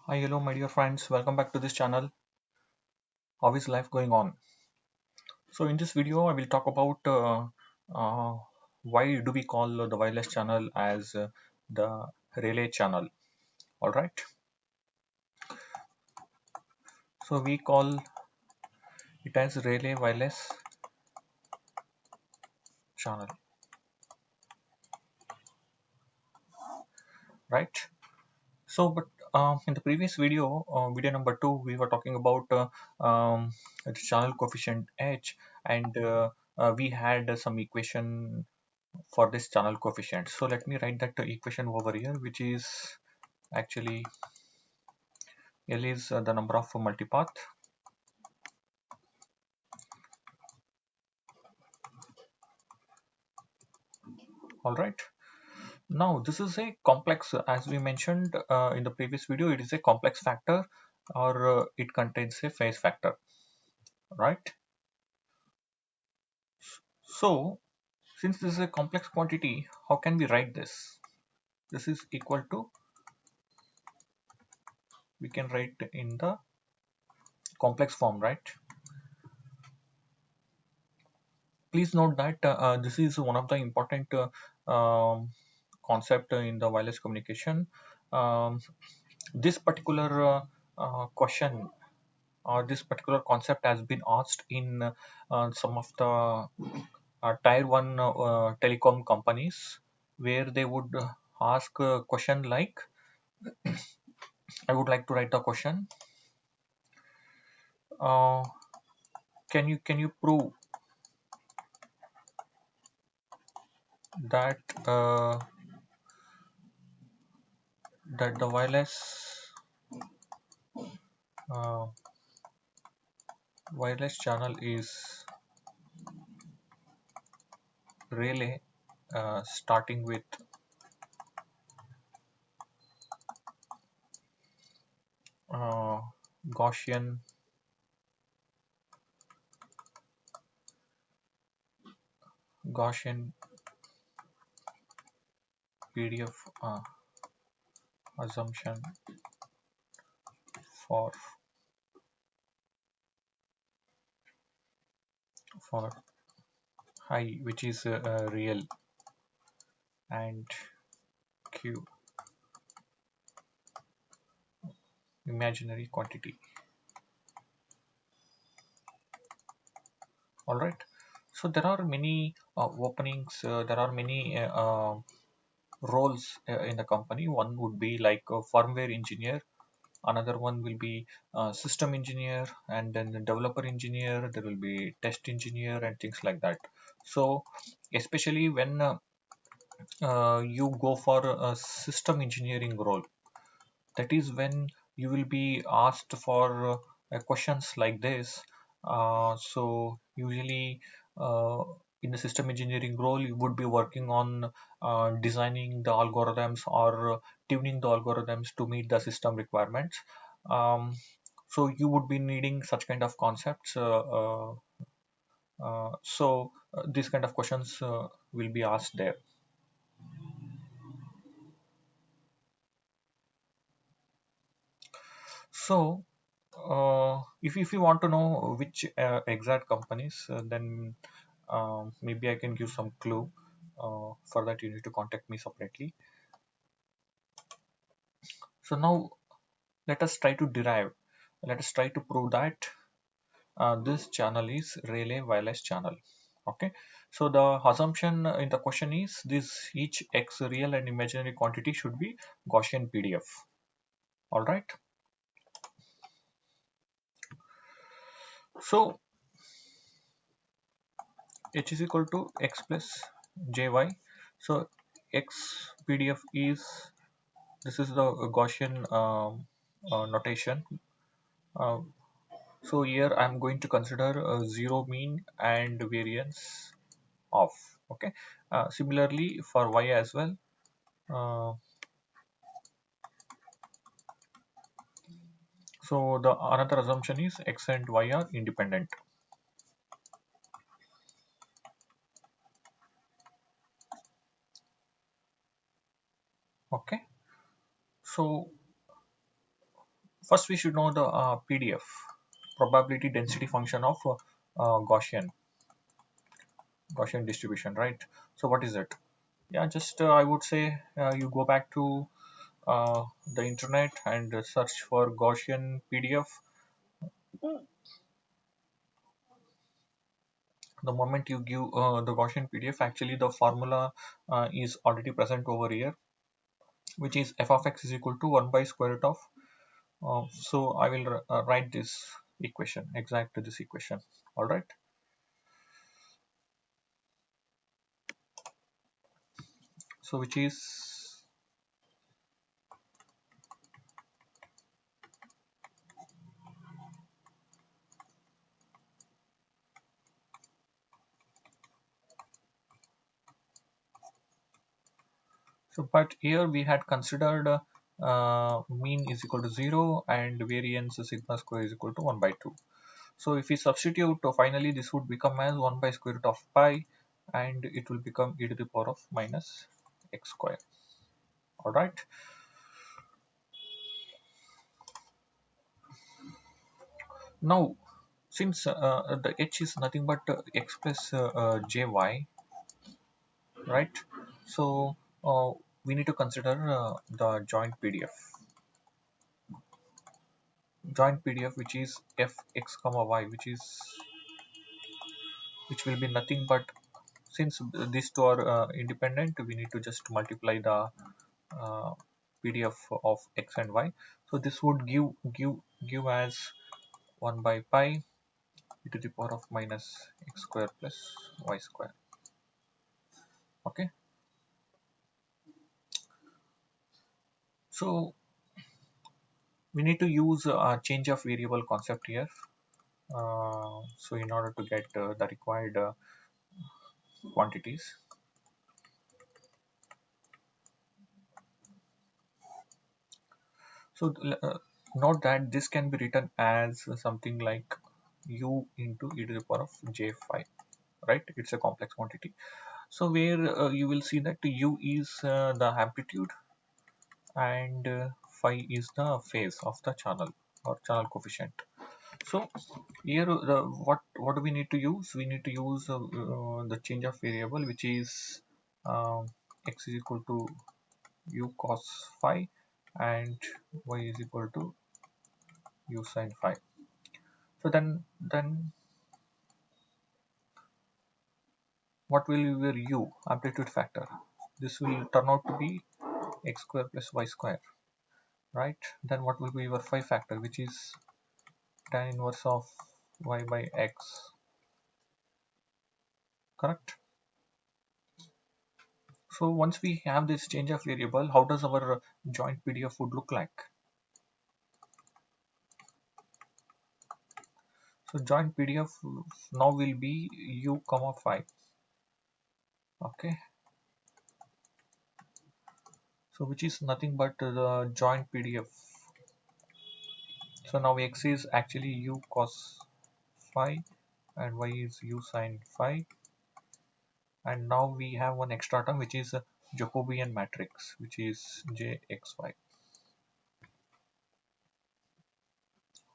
Hi, hello, my dear friends. Welcome back to this channel. How is life going on? So, in this video, I will talk about uh, why do we call the wireless channel as the relay channel. All right. So, we call it as relay wireless channel, right? So, but in the previous video, video number two, we were talking about the channel coefficient H, and we had some equation for this channel coefficient. So let me write that equation over here, which is actually L is the number of multipath. All right. Now this is a complex, as we mentioned in the previous video, it is a complex factor, or it contains a phase factor, right? So since this is a complex quantity, how can we write this? This is equal to, we can write in the complex form, right? Please note that this is one of the important concept in the wireless communication. Um, this particular question or this particular concept has been asked in some of the tier 1 telecom companies, where they would ask a question like, I would like to write the question, uh, can you prove that that the uh, wireless channel is relay, starting with uh, Gaussian Gaussian PDF assumption for for I, which is real, and Q, imaginary quantity. All right. So there are many openings. There are many roles in the company. One would be like a firmware engineer. Another one will be system engineer, and then the developer engineer. There will be test engineer and things like that. So especially when you go for a system engineering role, that is when you will be asked for questions like this. So usually uh, in the system engineering role, you would be working on designing the algorithms, or tuning the algorithms to meet the system requirements. So you would be needing such kind of concepts. These kind of questions will be asked there. So, if you want to know which exact companies, then maybe I can give some clue. For that, you need to contact me separately. So now let us try to derive. Let us try to prove that this channel is relay wireless channel. Okay. So the assumption in the question is this: each x real and imaginary quantity should be Gaussian PDF. All right. So h is equal to x plus jy. So x PDF is, this is the Gaussian notation. Uh, so here I'm going to consider zero mean and variance of. Okay. Similarly for y as well. Uh, so the another assumption is x and y are independent. Okay. So First, we should know the PDF, probability density function of Gaussian distribution, right? So what is it? Yeah, just I would say you go back to the internet and search for Gaussian PDF. The moment you give the Gaussian PDF, actually the formula is already present over here, which is f of x is equal to 1 by square root of. So I will write this equation, exact to this equation. All right. So which is, so but here we had considered mean is equal to 0 and variance sigma square is equal to 1 by 2. So if we substitute, finally this would become as 1 by square root of pi, and it will become e to the power of minus x square. All right. Now, since the h is nothing but x plus jy, right? So we need to consider the joint PDF, which is f x comma y, which will be nothing but, since these two are independent, we need to just multiply the uh, PDF of x and y. So this would give as 1 by pi e to the power of minus x square plus y square. Okay. So we need to use a change of variable concept here. So in order to get the required quantities. So note that this can be written as something like u into e to the power of j5, right? It's a complex quantity. So where you will see that u is the amplitude and phi is the phase of the channel or channel coefficient. So here what do we need to use? We need to use the change of variable, which is um, x is equal to u cos phi and y is equal to u sin phi. So then what will be your u amplitude factor? This will turn out to be x square plus y square, right? Then what will be your phi factor, which is tan inverse of y by x, correct? So once we have this change of variable, how does our joint PDF would look like? So joint PDF now will be u comma phi. Okay. So which is nothing but the joint PDF. So now x is actually u cos phi and y is u sin phi, and now we have one extra term, which is a Jacobian matrix, which is jxy.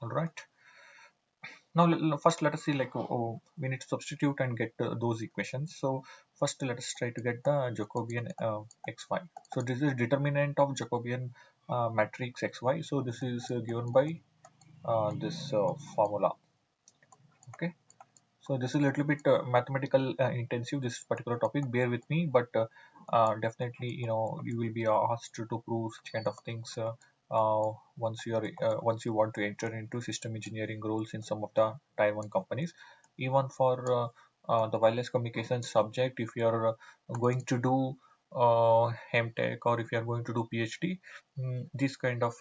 All right. Now first let us see, like, we need to substitute and get those equations. So first let us try to get the Jacobian xy. So this is determinant of Jacobian matrix xy. So this is given by this formula. Okay. So this is a little bit mathematical intensive, this particular topic. Bear with me, but definitely, you will be asked to prove such kind of things once you want to enter into system engineering roles in some of the tier one companies. Even for the wireless communications subject, if you are going to do MTech, or if you are going to do PhD, these kind of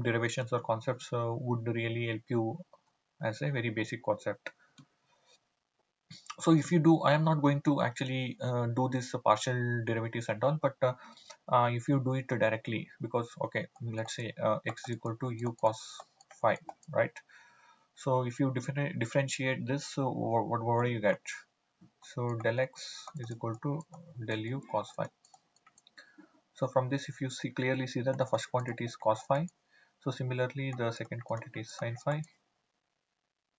derivations or concepts would really help you as a very basic concept. So if you do, I am not going to actually do this partial derivatives and all, but if you do it directly, because okay, let's say x is equal to u cos phi, right? So if you differentiate this, so what do you get? So del x is equal to del u cos phi. So from this, if you see clearly see that the first quantity is cos phi, So similarly, the second quantity is sine phi.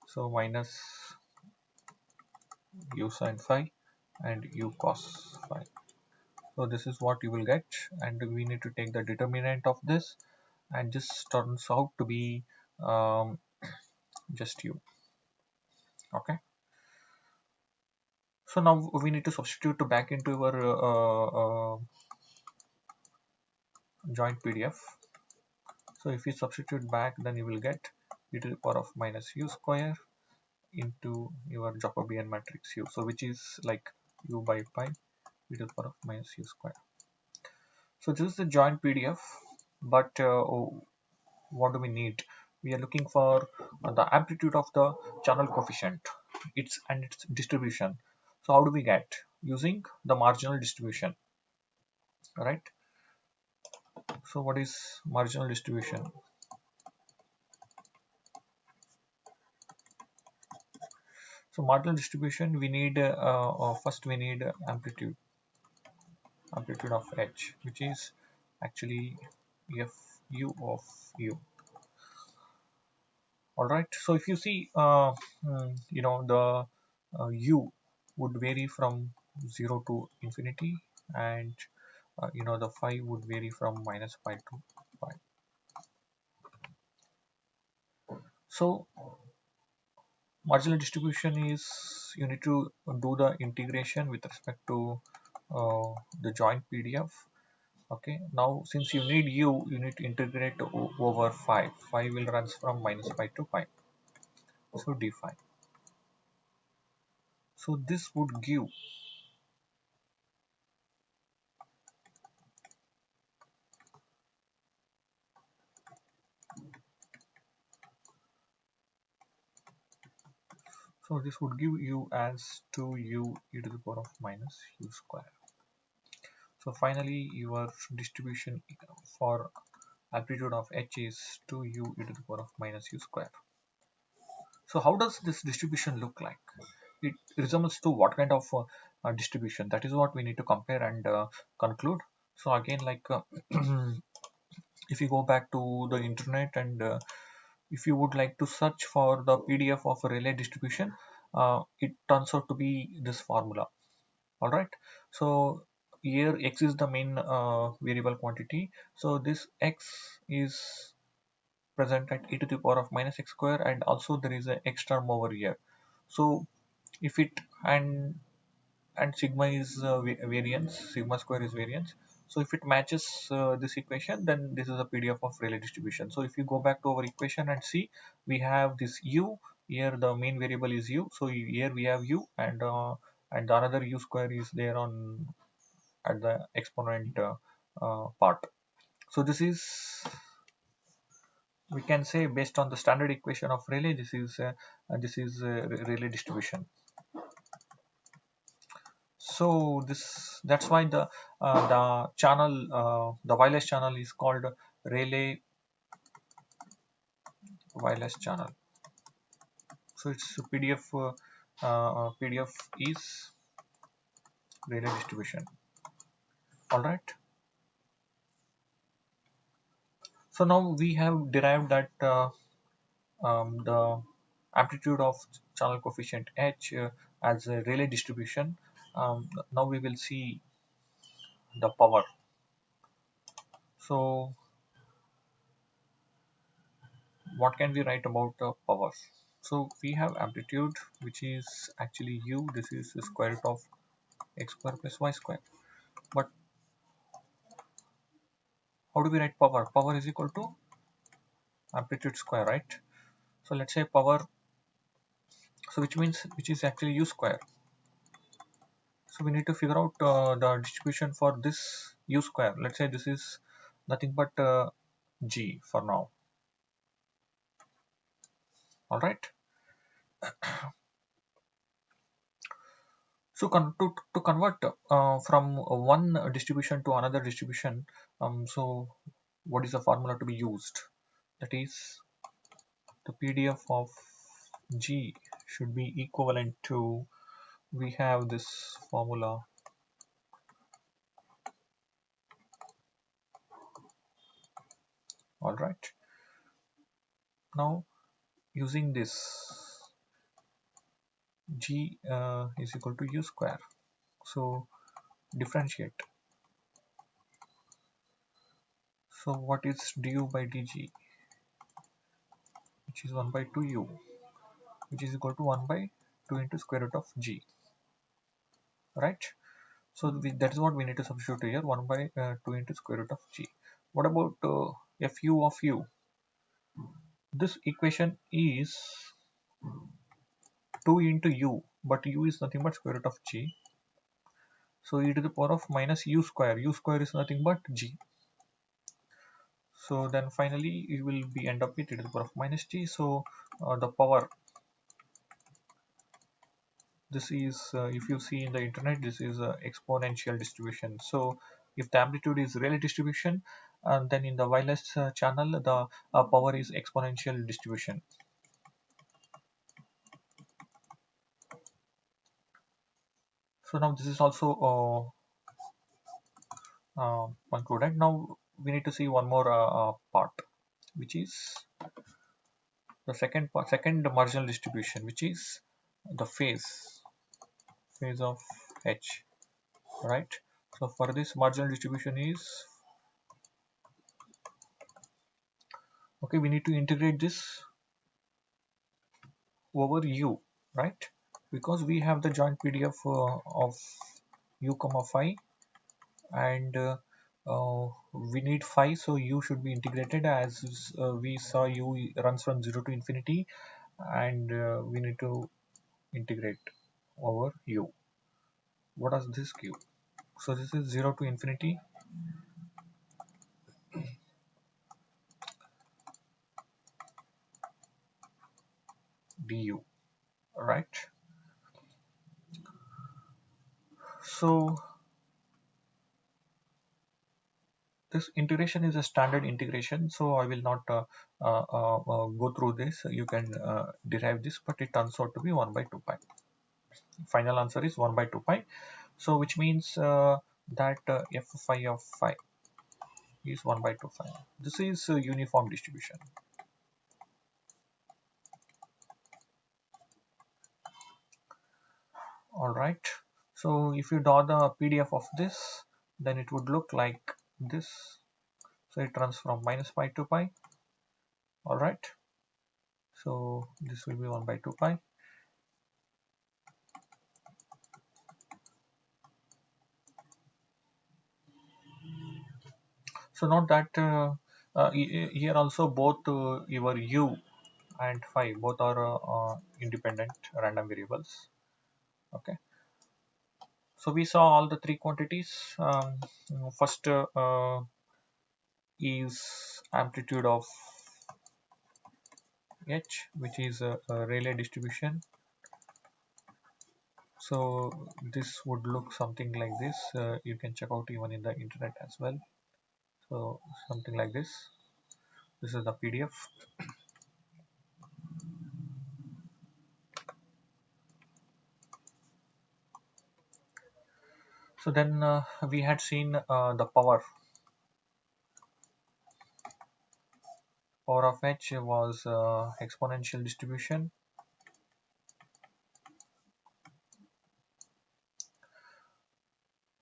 So minus u sine phi and u cos phi. So this is what you will get, and we need to take the determinant of this, and this turns out to be just u. Okay. So now we need to substitute back into our joint PDF. So if you substitute back, then you will get e to the power of minus u square into your Jacobian matrix u. So which is like u by pi e to the power of minus u square. So this is the joint PDF, but what do we need? We are looking for the amplitude of the channel coefficient, its distribution. So how do we get? Using the marginal distribution, right? So what is marginal distribution? So marginal distribution, we need first we need amplitude of h, which is actually fu of u. All right. So if you see, the u would vary from 0 to infinity, and the phi would vary from minus pi to pi. So marginal distribution is, you need to do the integration with respect to the joint PDF. Okay, now since you need u, you need to integrate over phi. Phi will runs from minus pi to pi. So d phi. So this would give, so this would give you as 2u e to the power of minus u square. So finally your distribution for amplitude of h is 2u e to the power of minus u square. So how does this distribution look like? It resembles to what kind of distribution? That is what we need to compare and conclude. So again, like if you go back to the internet, and if you would like to search for the PDF of a Rayleigh distribution, it turns out to be this formula. All right. So here x is the main variable quantity. So this x is present at e to the power of minus x square, and also there is a x term over here. So if it, and sigma is variance, sigma square is variance. So if it matches this equation, then this is a PDF of Rayleigh distribution. So if you go back to our equation and see, we have this u here, the main variable is u. So here we have u, and the another u square is there on at the exponent part. So this is, we can say, based on the standard equation of Rayleigh, this is Rayleigh distribution. So this, that's why the channel, the wireless channel is called Rayleigh wireless channel. So its PDF is Rayleigh distribution. All right. So now we have derived that the amplitude of channel coefficient h as a Rayleigh distribution. Now we will see the power. So what can we write about the power? So we have amplitude, which is actually u. This is the square root of x square plus y square. But how do we write power? Power is equal to amplitude square, right? So let's say power, so which means, which is actually u square. So we need to figure out the distribution for this u square. Let's say this is nothing but g for now. All right. So to convert from one distribution to another distribution, so what is the formula to be used? That is, the PDF of G should be equivalent to, we have this formula, all right. Now using this, g is equal to u square. So differentiate. So what is du by dg, which is 1 by 2u, which is equal to 1 by 2 into square root of g, right? So that is what we need to substitute here, 1 by 2 into square root of g. What about fu of u? This equation is 2 into u, but u is nothing but square root of g. So e to the power of minus u square is nothing but g. So then finally you will be end up with e to the power of minus g. So the power, this is if you see in the internet, this is exponential distribution. So if the amplitude is Rayleigh distribution, and then in the wireless channel the power is exponential distribution. So now this is also concluded. Now we need to see one more part, which is the second marginal distribution, which is the phase of h, right? So for this marginal distribution is, okay, we need to integrate this over u, right? Because we have the joint PDF of u comma phi, and we need phi, so u should be integrated, as we saw u runs from 0 to infinity, and we need to integrate over u. What does this give? So this is 0 to infinity du, right? So this integration is a standard integration, so I will not go through this. You can derive this, but it turns out to be 1 by 2 pi. Final answer is 1 by 2 pi. So which means that f phi of phi is 1 by 2 pi. This is uniform distribution. All right. So if you draw the PDF of this, then it would look like this. So it runs from minus pi to pi. All right. So this will be 1 by 2 pi. So note that here also both your u and phi both are independent random variables. Okay. So we saw all the three quantities. First is amplitude of h, which is a Rayleigh distribution. So this would look something like this. You can check out even in the internet as well. So something like this. This is the PDF. So then we had seen the power of h was exponential distribution.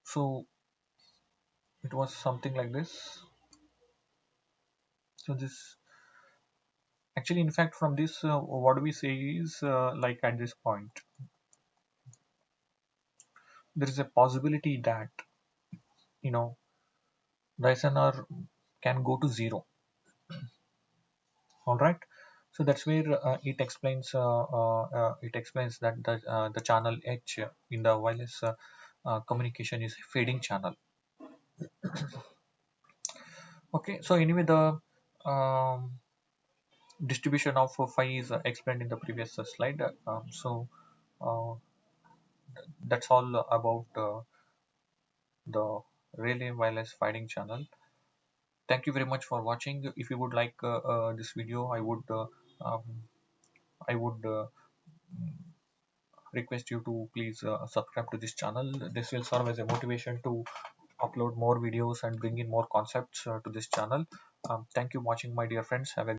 So it was something like this. So this actually, in fact, from this, what we say is like at this point, there is a possibility that you know the SNR can go to zero. All right. So that's where it explains that the channel H in the wireless communication is fading channel. Okay. So anyway, the um, distribution of phi is explained in the previous slide. So uh, that's all about the Rayleigh wireless fading channel. Thank you very much for watching. If you would like this video, um, I would request you to please subscribe to this channel. This will serve as a motivation to upload more videos and bring in more concepts to this channel. Thank you for watching, my dear friends. Have a